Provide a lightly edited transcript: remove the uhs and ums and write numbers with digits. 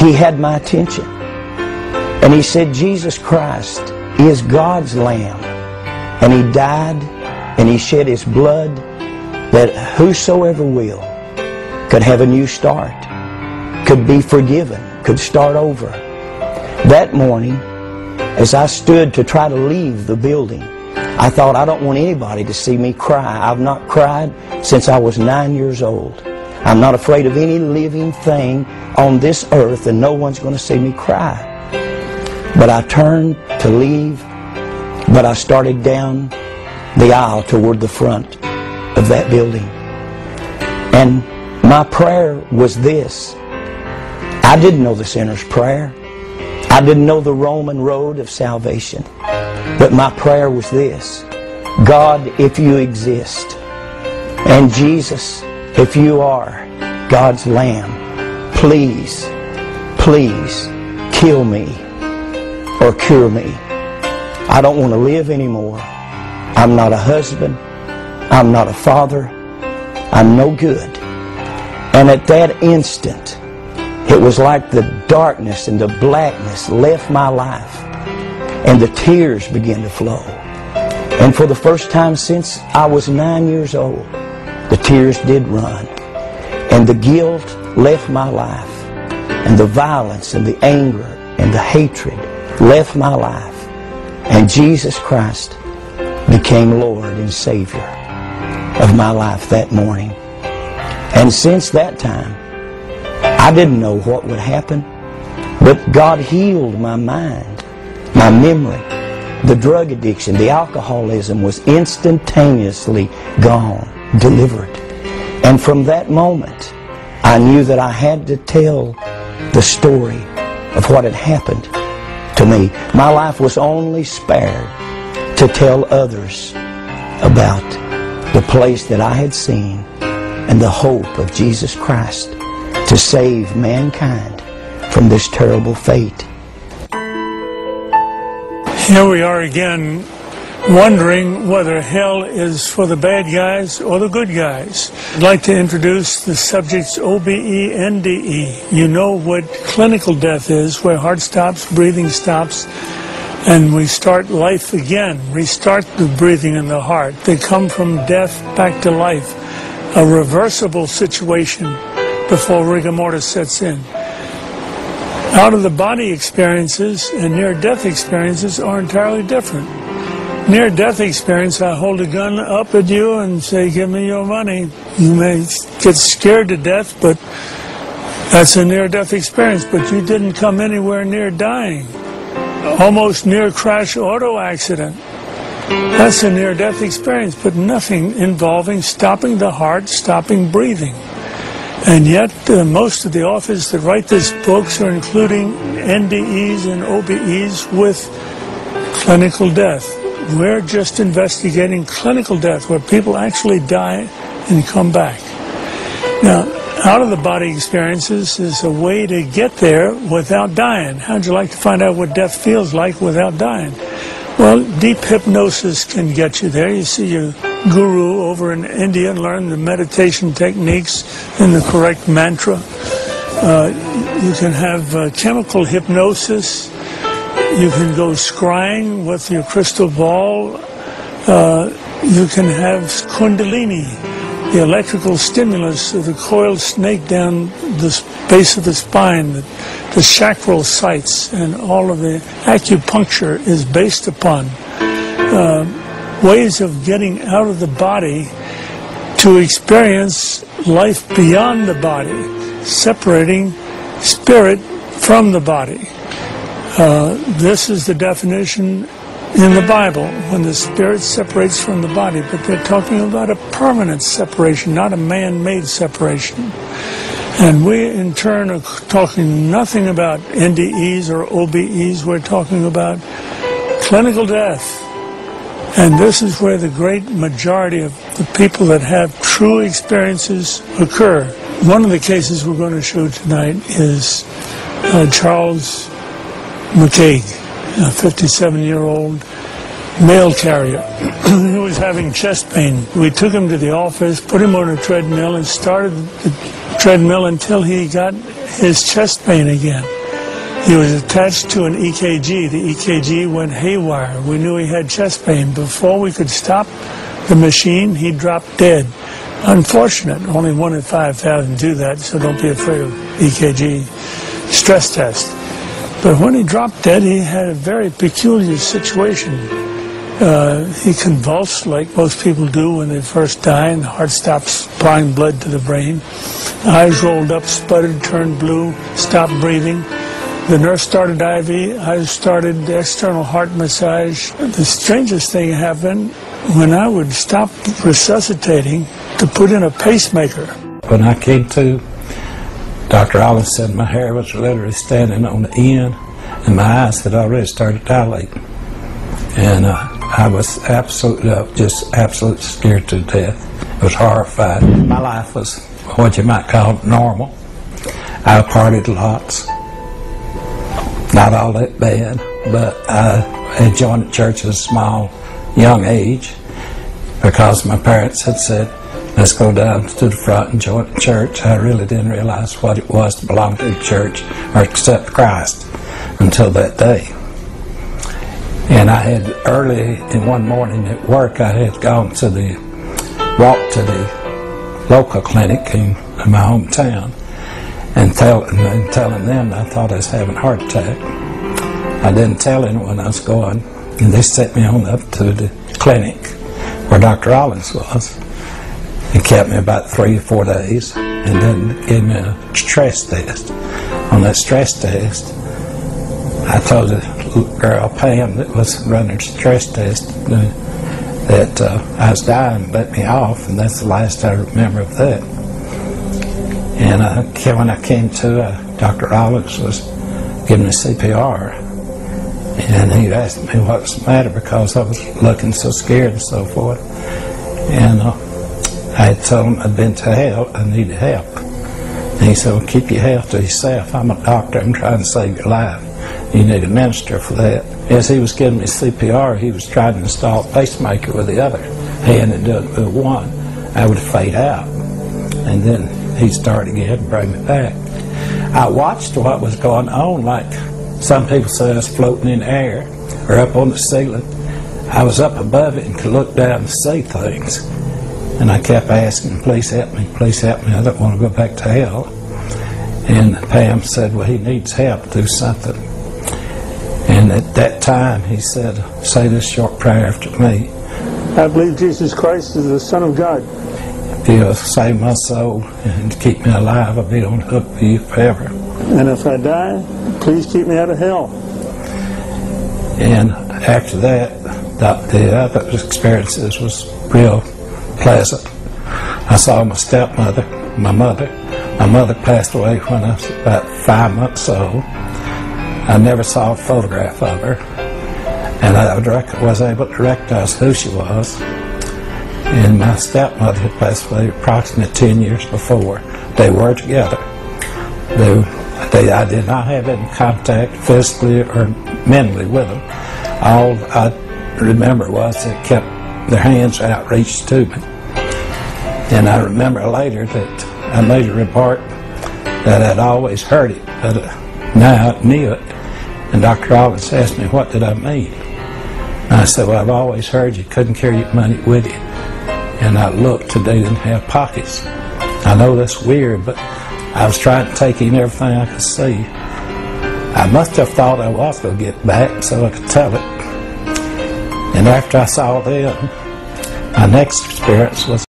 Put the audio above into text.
he had my attention. And he said, Jesus Christ is God's Lamb. And he died and he shed his blood that whosoever will could have a new start, could be forgiven, could start over. That morning, as I stood to try to leave the building, I thought, I don't want anybody to see me cry. I've not cried since I was 9 years old. I'm not afraid of any living thing on this earth, and no one's going to see me cry. But I turned to leave, but I started down the aisle toward the front of that building. And my prayer was this. I didn't know the sinner's prayer. I didn't know the Roman road of salvation. But my prayer was this. God, if you exist, and Jesus, if you are God's Lamb, please, please kill me or cure me. I don't want to live anymore. I'm not a husband. I'm not a father. I'm no good. And at that instant, it was like the darkness and the blackness left my life, and the tears began to flow. And for the first time since I was 9 years old, the tears did run. And the guilt left my life, and the violence and the anger and the hatred left my life. And Jesus Christ became Lord and Savior of my life that morning. And since that time, I didn't know what would happen, but God healed my mind, my memory. The drug addiction, the alcoholism was instantaneously gone, delivered. And from that moment, I knew that I had to tell the story of what had happened to me. My life was only spared to tell others about the place that I had seen and the hope of Jesus Christ to save mankind from this terrible fate. Here we are again, wondering whether hell is for the bad guys or the good guys. I'd like to introduce the subjects OBE, NDE. You know what clinical death is, where heart stops, breathing stops, and we start life again, restart the breathing in the heart. They come from death back to life, a reversible situation before rigor mortis sets in. Out-of-the-body experiences and near-death experiences are entirely different. Near-death experience, I hold a gun up at you and say, give me your money. You may get scared to death, but that's a near-death experience. But you didn't come anywhere near dying. Almost near-crash auto accident. That's a near-death experience, but nothing involving stopping the heart, stopping breathing. And yet, most of the authors that write these books are including NDEs and OBEs with clinical death. We're just investigating clinical death, where people actually die and come back. Now, out-of-the-body experiences is a way to get there without dying. How'd you like to find out what death feels like without dying? Well, deep hypnosis can get you there. You see your guru over in India and learn the meditation techniques and the correct mantra. You can have chemical hypnosis. You can go scrying with your crystal ball. You can have kundalini, the electrical stimulus of the coiled snake down the base of the spine, the chakral sites, and all of the acupuncture is based upon ways of getting out of the body to experience life beyond the body, separating spirit from the body. This is the definition in the Bible, when the spirit separates from the body, but they're talking about a permanent separation, not a man-made separation. And we, in turn, are talking nothing about NDEs or OBEs. We're talking about clinical death. And this is where the great majority of the people that have true experiences occur. One of the cases we're going to show tonight is Charles McCaig, a 57-year-old mail carrier who was having chest pain. We took him to the office, put him on a treadmill, and started the treadmill until he got his chest pain again. He was attached to an EKG. The EKG went haywire. We knew he had chest pain. Before we could stop the machine, he dropped dead. Unfortunate. Only 1 in 5,000 do that, so don't be afraid of EKG stress test. But when he dropped dead, he had a very peculiar situation. He convulsed like most people do when they first die, and the heart stops supplying blood to the brain. Eyes rolled up, sputtered, turned blue, stopped breathing. The nurse started IV. I started external heart massage. The strangest thing happened when I would stop resuscitating to put in a pacemaker. When I came to, Dr. Allen said my hair was literally standing on the end, and my eyes had already started dilating. And I was absolutely scared to death. I was horrified. My life was what you might call normal. I partied lots. Not all that bad, but I had joined the church at a small, young age because my parents had said, let's go down to the front and join the church. I really didn't realize what it was to belong to the church or accept Christ until that day. And I had early in one morning at work, I had gone to walk to the local clinic in my hometown and telling them I thought I was having a heart attack. I didn't tell anyone I was going, and they sent me on up to the clinic where Dr. Rollins was and kept me about 3 or 4 days and then gave me a stress test. On that stress test, I told the little girl, Pam, that was running the stress test, that I was dying and let me off, and that's the last I remember of that. And when I came to, Dr. Rollins was giving me CPR, and he asked me what was the matter because I was looking so scared and so forth. And I had told him I'd been to hell, I needed help. And he said, well, keep your health to yourself. I'm a doctor, I'm trying to save your life. You need a minister for that. As he was giving me CPR, he was trying to install a pacemaker with the other hand and do it with one. I would fade out. And then he'd start again and bring me back. I watched what was going on, like some people say I was floating in the air or up on the ceiling. I was up above it and could look down and see things. And I kept asking, please help me, I don't want to go back to hell. And Pam said, well, he needs help to do something. And at that time, he said, say this short prayer after me. I believe Jesus Christ is the Son of God. If you'll save my soul and keep me alive, I'll be on hook for you forever. And if I die, please keep me out of hell. And after that, the other experiences was real pleasant. I saw my stepmother, my mother. My mother passed away when I was about 5 months old. I never saw a photograph of her, and I was able to recognize who she was. And my stepmother had passed away approximately 10 years before. They were together. I did not have any contact physically or mentally with them. All I remember was they kept their hands outreached to me. And I remember later that I made a remark that I'd always heard it, but now I knew it. And Dr. Rollins asked me, what did I mean? And I said, well, I've always heard you couldn't carry your money with you. And I looked, and they didn't have pockets. I know that's weird, but I was trying to take in everything I could see. I must have thought I was going to get back so I could tell it. And after I saw them, my next experience was